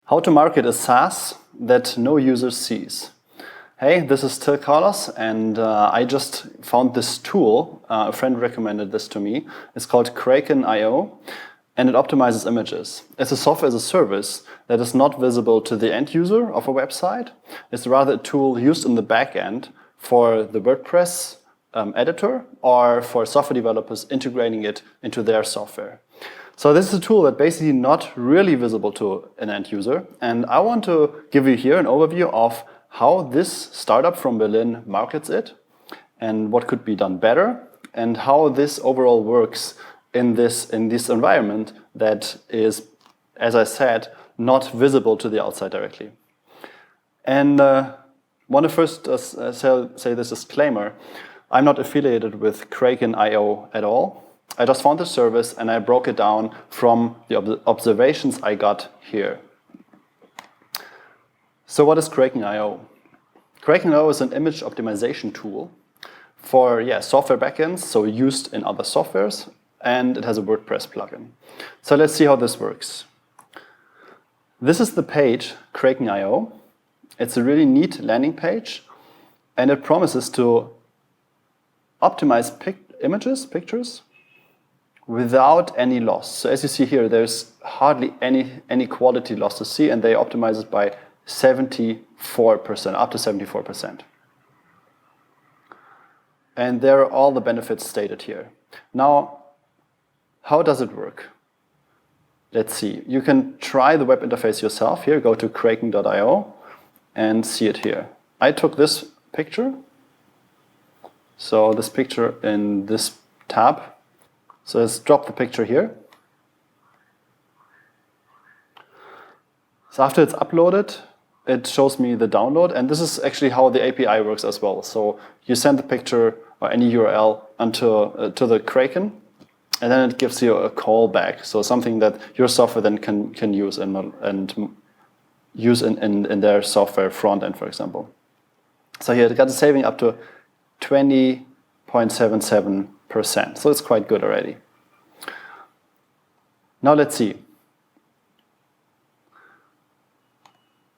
How to market a SaaS that no user sees. Hey, this is Till Carlos, and I just found this tool. A friend recommended this to me. It's called Kraken.io, and it optimizes images. It's a software as a service that is not visible to the end user of a website. It's rather a tool used in the back end for the WordPress editor or for software developers integrating it into their software. So this is a tool that's basically not really visible to an end user. And I want to give you here an overview of how this startup from Berlin markets it and what could be done better and how this overall works in this environment that is, as I said, not visible to the outside directly. And I want to first say this disclaimer. I'm not affiliated with Kraken.io at all. I just found the service and I broke it down from the observations I got here. So what is Kraken.io? Kraken.io is an image optimization tool for software backends, so used in other softwares, and it has a WordPress plugin. So let's see how this works. This is the page, Kraken.io. It's a really neat landing page, and it promises to optimize pictures, without any loss. So as you see here, there's hardly any quality loss to see, and they optimize it by 74%, up to 74%. And there are all the benefits stated here. Now, how does it work? Let's see. You can try the web interface yourself here. Go to kraken.io and see it here. I took this picture. So this picture in this tab. So let's drop the picture here. So after it's uploaded, it shows me the download, and this is actually how the API works as well. So you send the picture or any URL to the Kraken, and then it gives you a callback. So something that your software then can use and use in their software front end, for example. So here it got a saving up to 20.77%. So it's quite good already. Now let's see.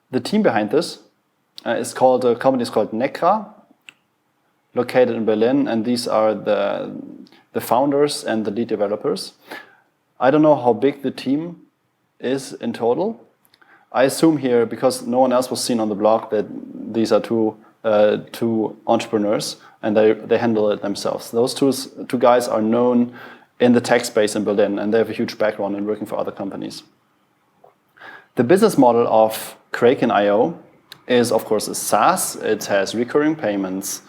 The team behind this the company is called Necra, located in Berlin, and these are the founders and the lead developers. I don't know how big the team is in total. I assume here, because no one else was seen on the blog, that these are two entrepreneurs, and they handle it themselves. Those two guys are known in the tech space in Berlin, and they have a huge background in working for other companies. The business model of Kraken.io is, of course, a SaaS. It has recurring payments,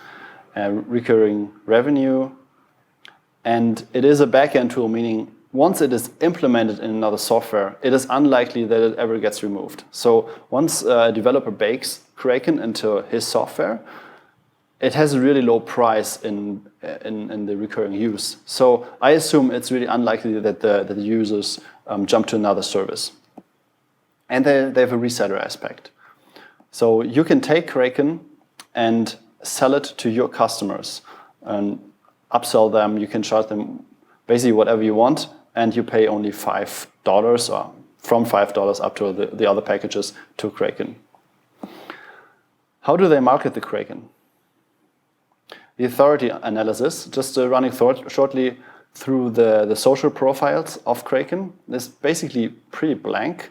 recurring revenue, and it is a backend tool, meaning once it is implemented in another software, it is unlikely that it ever gets removed. So once a developer bakes Kraken into his software, it has a really low price in the recurring use. So I assume it's really unlikely that the users jump to another service. And they have a reseller aspect. So you can take Kraken and sell it to your customers and upsell them. You can charge them basically whatever you want, and you pay only $5 or from $5 up to the other packages to Kraken. How do they market the Kraken? The authority analysis, just running shortly through the social profiles of Kraken, is basically pretty blank.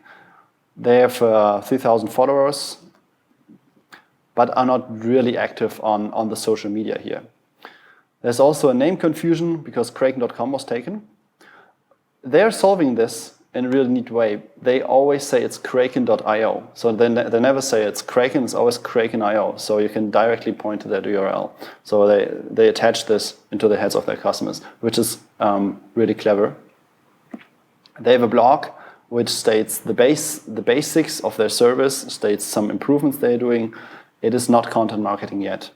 They have 3,000 followers, but are not really active on the social media here. There's also a name confusion because Kraken.com was taken. They're solving this in a really neat way. They always say it's Kraken.io. So they never say it's Kraken, it's always Kraken.io. So you can directly point to that URL. So they attach this into the heads of their customers, which is really clever. They have a blog which states the basics of their service, states some improvements they're doing. It is not content marketing yet.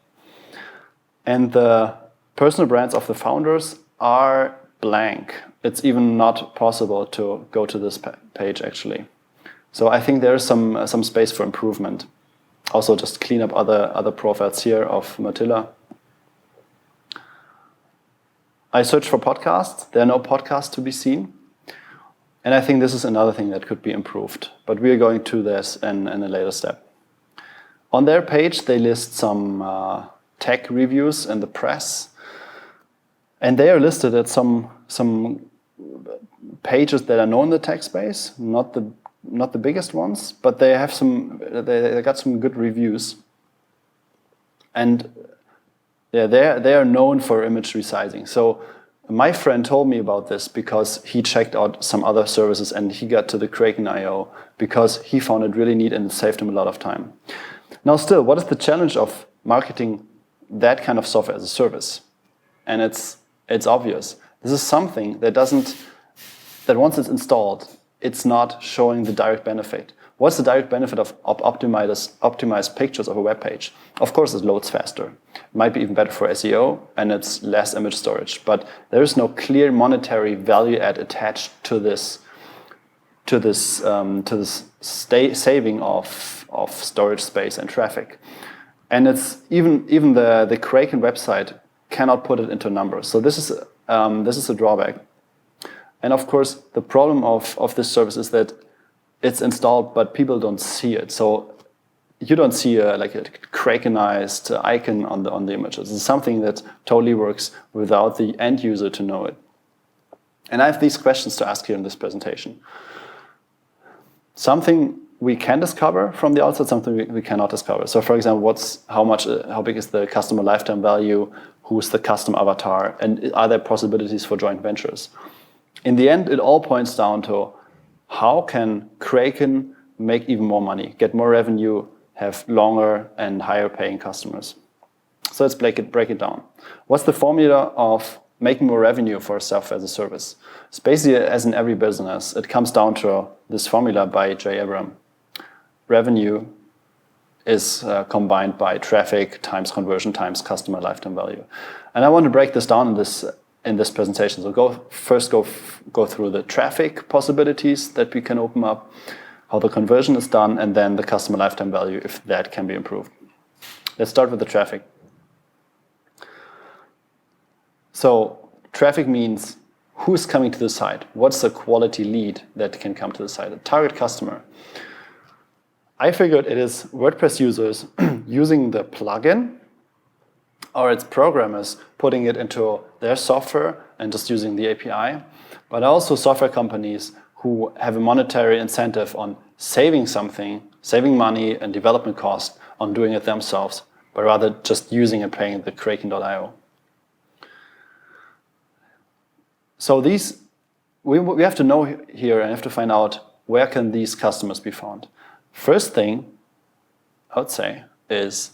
And the personal brands of the founders are blank. It's even not possible to go to this page, actually. So I think there's some space for improvement. Also, just clean up other profiles here of Mozilla. I searched for podcasts. There are no podcasts to be seen. And I think this is another thing that could be improved, but we are going to this in a later step. On their page, they list some tech reviews in the press, and they are listed at some pages that are known in the tech space, not the biggest ones, but they have they got some good reviews, and yeah, they are known for image resizing. So my friend told me about this because he checked out some other services and he got to the Kraken.io because he found it really neat and it saved him a lot of time. Now still, what is the challenge of marketing that kind of software as a service? And it's obvious. This is something that once it's installed, it's not showing the direct benefit. What's the direct benefit of optimized pictures of a web page? Of course, it loads faster. It might be even better for SEO, and it's less image storage. But there is no clear monetary value add attached to this saving of storage space and traffic. And it's even the Kraken website cannot put it into numbers. So this is a drawback. And of course, the problem of this service is that it's installed, but people don't see it. So you don't see a Krakenized icon on the images. It's something that totally works without the end user to know it. And I have these questions to ask here in this presentation. Something we can discover from the outside, something we cannot discover. So for example, how big is the customer lifetime value? Who's the customer avatar? And are there possibilities for joint ventures? In the end, it all points down to how can Kraken make even more money, get more revenue, have longer and higher paying customers? So let's break it down. What's the formula of making more revenue for software as a service? It's basically, as in every business, it comes down to this formula by Jay Abram. Revenue is combined by traffic times conversion times customer lifetime value. And I want to break this down in this presentation. So go through the traffic possibilities that we can open up, how the conversion is done, and then the customer lifetime value, if that can be improved. Let's start with the traffic. So traffic means who's coming to the site. What's the quality lead that can come to the site? A target customer. I figured it is WordPress users using the plugin, or it's programmers putting it into their software and just using the API, but also software companies who have a monetary incentive on saving money and development cost on doing it themselves, but rather just using and paying the Kraken.io. So we have to know here and have to find out where can these customers be found. First thing I would say is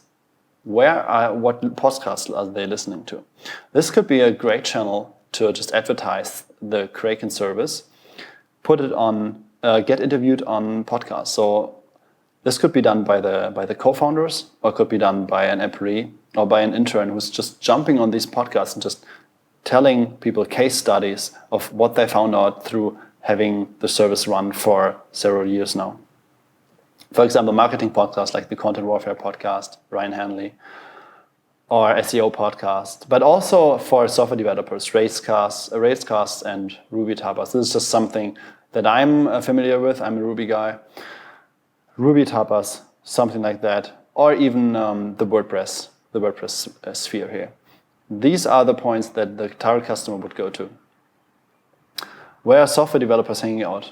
what podcasts are they listening to? This could be a great channel to just advertise the Kraken service, put it on, get interviewed on podcasts. So this could be done by the co-founders, or could be done by an employee or by an intern who's just jumping on these podcasts and just telling people case studies of what they found out through having the service run for several years now. For example, marketing podcasts like the Content Warfare podcast, Ryan Hanley, or SEO podcast, but also for software developers, Railscast and Ruby Tapas. This is just something that I'm familiar with. I'm a Ruby guy. Ruby Tapas, something like that, or even the WordPress sphere here. These are the points that the target customer would go to. Where are software developers hanging out?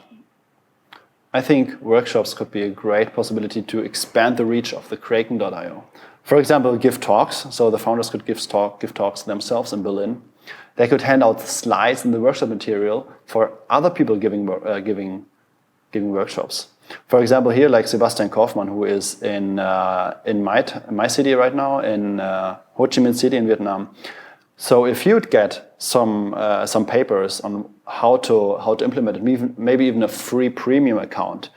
I think workshops could be a great possibility to expand the reach of the Kraken.io. For example, give talks. So the founders could give talks themselves in Berlin. They could hand out slides in the workshop material for other people giving workshops. For example, here, like Sebastian Kaufmann, who is in my city right now, in Ho Chi Minh City in Vietnam. So if you'd get some papers on how to implement it, maybe even a free premium account,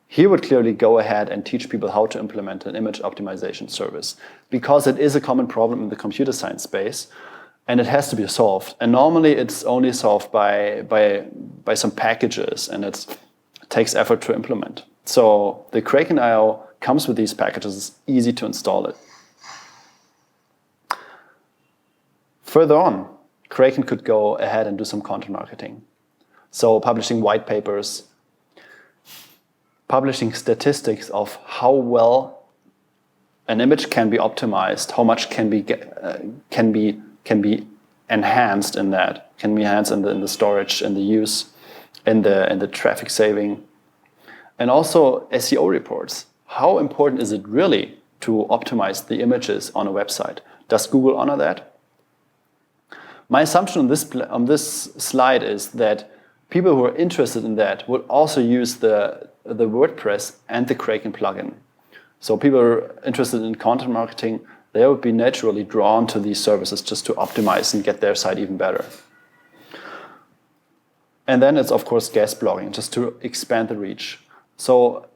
he would clearly go ahead and teach people how to implement an image optimization service, because it is a common problem in the computer science space, and it has to be solved. And normally it's only solved by some packages, and it takes effort to implement. So the Kraken.io comes with these packages. It's easy to install it. Further on, Kraken could go ahead and do some content marketing. So publishing white papers, publishing statistics of how well an image can be optimized, how much can be enhanced in that, can be enhanced in the storage, in the use, in the traffic saving, and also SEO reports. How important is it really to optimize the images on a website? Does Google honor that? My assumption on this slide is that people who are interested in that would also use the WordPress and the Kraken plugin. So people who are interested in content marketing, they would be naturally drawn to these services just to optimize and get their site even better. And then it's, of course, guest blogging, just to expand the reach. So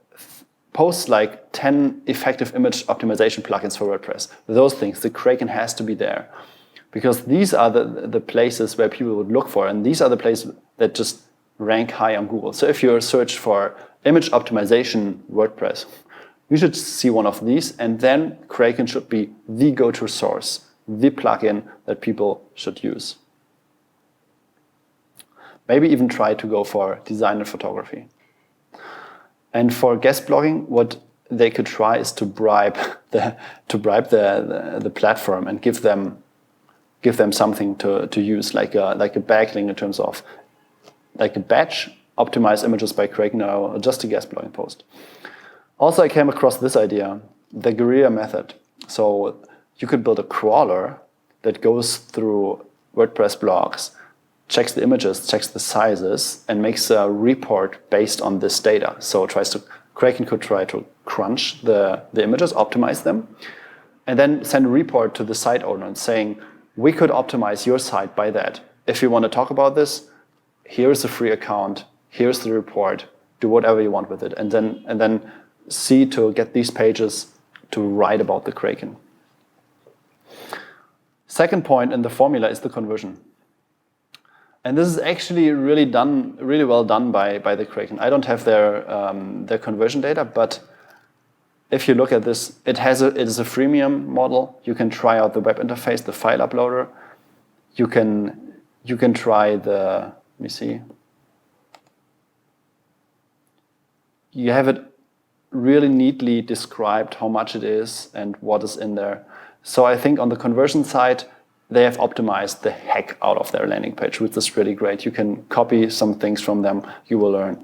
posts like 10 effective image optimization plugins for WordPress, those things, the Kraken has to be there. Because these are the places where people would look for, and these are the places that just rank high on Google. So if you search for image optimization WordPress, you should see one of these, and then Kraken should be the go-to source, the plugin that people should use. Maybe even try to go for design and photography. And for guest blogging, what they could try is to bribe the platform and give them something to use, like a backlink in terms of like a badge, optimize images by Kraken, or just a guest blogging post. Also, I came across this idea, the guerrilla method. So you could build a crawler that goes through WordPress blogs, checks the images, checks the sizes, and makes a report based on this data. So Kraken could try to crunch the images, optimize them, and then send a report to the site owner saying, we could optimize your site by that. If you want to talk about this, here's a free account, here's the report, do whatever you want with it, and then see to get these pages to write about the Kraken. Second point in the formula is the conversion. And this is actually really well done by the Kraken. I don't have their conversion data, but if you look at this, it is a freemium model. You can try out the web interface, the file uploader. You can try let me see. You have it really neatly described how much it is and what is in there. So I think on the conversion side, they have optimized the heck out of their landing page, which is really great. You can copy some things from them, you will learn.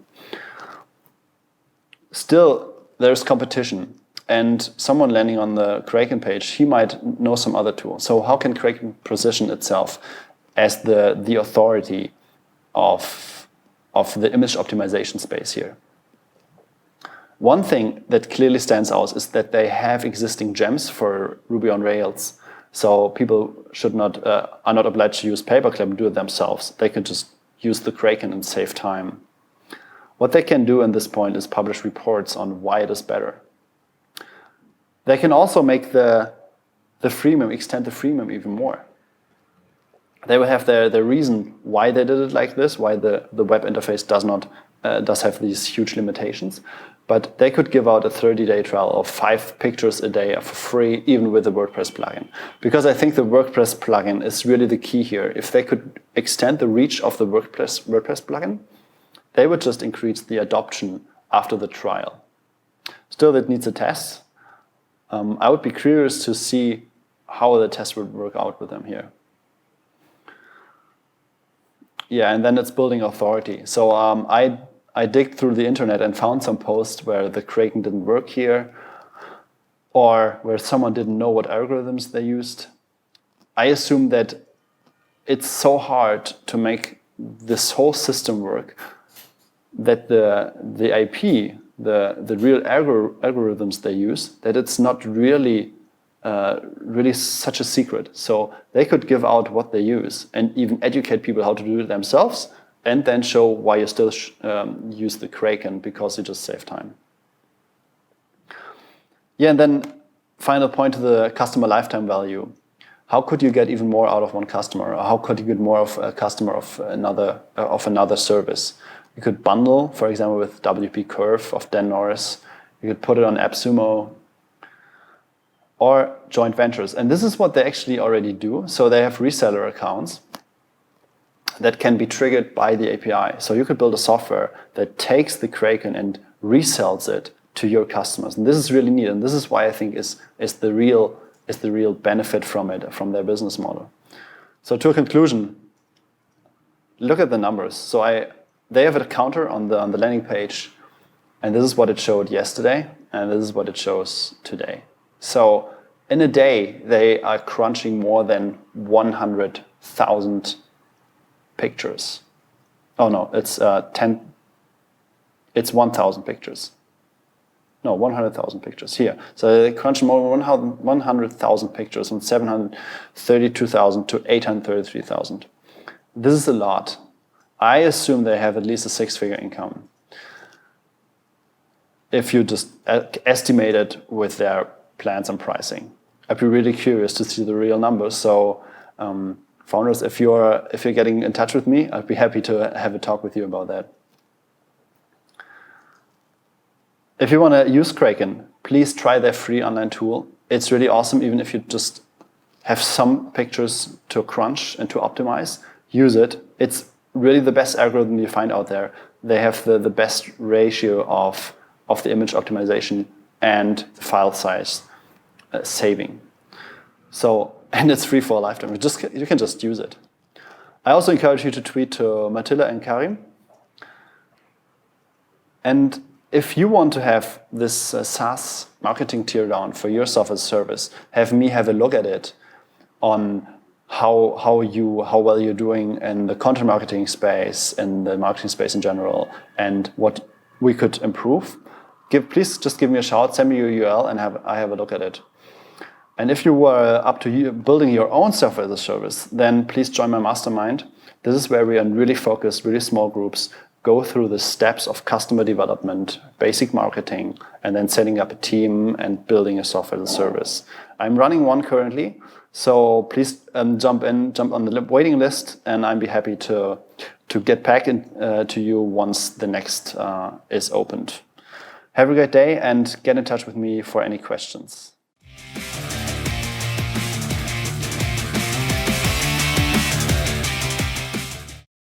Still, there's competition. And someone landing on the Kraken page, he might know some other tool. So how can Kraken position itself as the authority of the image optimization space here? One thing that clearly stands out is that they have existing gems for Ruby on Rails. So people are not obliged to use Paperclip and do it themselves. They can just use the Kraken and save time. What they can do in this point is publish reports on why it is better. They can also make the freemium, extend the freemium even more. They will have their reason why they did it like this, why the web interface does have these huge limitations. But they could give out a 30-day trial of 5 pictures a day for free, even with the WordPress plugin. Because I think the WordPress plugin is really the key here. If they could extend the reach of the WordPress plugin, they would just increase the adoption after the trial. Still, it needs a test. I would be curious to see how the test would work out with them here. Yeah, and then it's building authority. So I digged through the internet and found some posts where the Kraken didn't work here, or where someone didn't know what algorithms they used. I assume that it's so hard to make this whole system work that the IP, the real algorithms they use, that it's not really such a secret. So they could give out what they use and even educate people how to do it themselves, and then show why you still use the Kraken, because you just save time. Yeah, and then final point to the customer lifetime value. How could you get even more out of one customer? Or how could you get more of a customer of another service? You could bundle, for example, with WP Curve of Dan Norris. You could put it on AppSumo, or joint ventures. And this is what they actually already do. So they have reseller accounts. that can be triggered by the API. So you could build a software that takes the Kraken and resells it to your customers. And this is really neat. And this is why I think is the real benefit from it, from their business model. So to a conclusion, look at the numbers. So they have a counter on the landing page, and this is what it showed yesterday, and this is what it shows today. So in a day, they are crunching more than 100,000 pictures. Oh no, it's 1,000 pictures. No, 100,000 pictures here. So they crunch more than 100,000 pictures from 732,000 to 833,000. This is a lot. I assume they have at least a six-figure income. If you just estimate it with their plans and pricing. I'd be really curious to see the real numbers. So founders, if you're getting in touch with me, I'd be happy to have a talk with you about that. If you want to use Kraken, please try their free online tool. It's really awesome, even if you just have some pictures to crunch and to optimize. Use it. It's really the best algorithm you find out there. They have the best ratio of the image optimization and the file size saving. So, and it's free for a lifetime. You can just use it. I also encourage you to tweet to Matilda and Karim. And if you want to have this SaaS marketing teardown for your software as a service, have me have a look at it on how well you're doing in the content marketing space, in the marketing space in general, and what we could improve. Please just give me a shout, send me your URL, and I have a look at it. And if you were up to building your own software as a service, then please join my mastermind. This is where we are really focused, really small groups, go through the steps of customer development, basic marketing, and then setting up a team and building a software as a service. I'm running one currently, so please jump on the waiting list, and I'd be happy to get back to you once the next is opened. Have a great day, and get in touch with me for any questions.